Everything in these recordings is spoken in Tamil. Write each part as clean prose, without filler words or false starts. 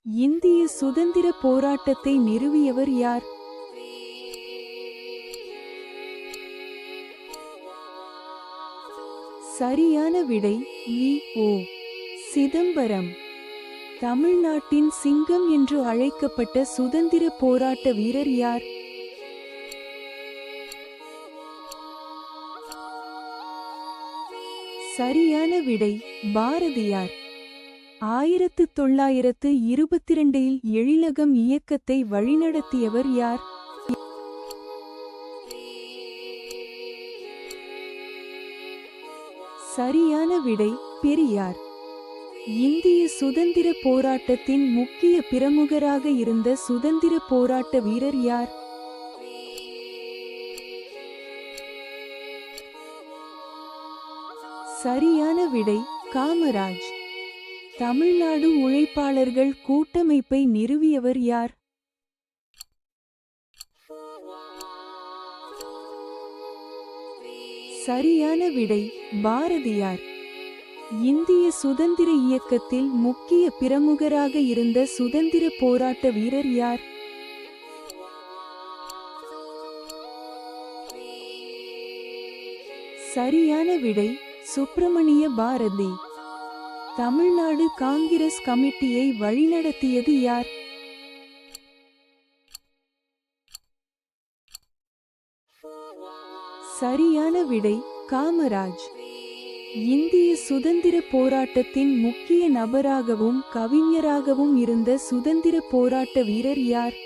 இந்திய சுதந்திர போராட்டத்தை நிறுவியவர் யார்? சரியான விடை வி.ஓ. சிதம்பரம். தமிழ்நாட்டின் சிங்கம் என்று அழைக்கப்பட்ட சுதந்திர போராட்ட வீரர் யார்? சரியான விடை பாரதியார். 1922இல் எழிலகம் இயக்கத்தை வழிநடத்தியவர் யார்? சரியான விடை பெரியார். இந்திய சுதந்திர போராட்டத்தின் முக்கிய பிரமுகராக இருந்த சுதந்திர போராட்ட வீரர் யார்? சரியான விடை காமராஜ். தமிழ்நாடு உழைப்பாளர்கள் கூட்டமைப்பை நிறுவியவர் யார்? சரியான விடை பாரதியார். இந்திய சுதந்திர இயக்கத்தில் முக்கிய பிரமுகராக இருந்த சுதந்திர போராட்ட வீரர் யார்? சரியான விடை சுப்பிரமணிய பாரதி. தமிழ்நாடு காங்கிரஸ் கமிட்டியை வழிநடத்தியது யார்? சரியான விடை காமராஜ். இந்திய சுதந்திர போராட்டத்தின் முக்கிய நபராகவும் கவிஞராகவும் இருந்த சுதந்திர போராட்ட வீரர் யார்?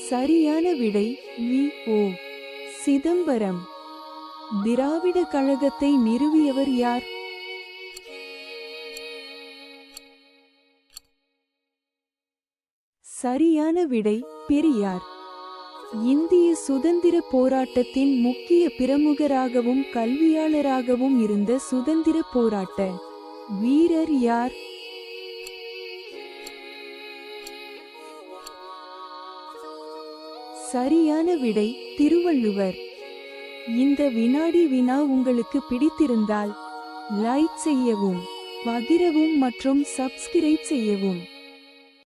சரியான விடை வி.ஓ. சிதம்பரம். திராவிட கழகத்தை நிறுவியவர் யார்? சரியான விடை பெரியார். இந்திய சுதந்திர போராட்டத்தின் முக்கிய பிரமுகராகவும் கல்வியாளராகவும் இருந்த சுதந்திர போராட்ட வீரர் யார்? சரியான விடை திருவள்ளுவர். இந்த வினாடி வினா உங்களுக்கு பிடித்திருந்தால் லைக் செய்யவும், பகிரவும் மற்றும் சப்ஸ்கிரைப் செய்யவும்.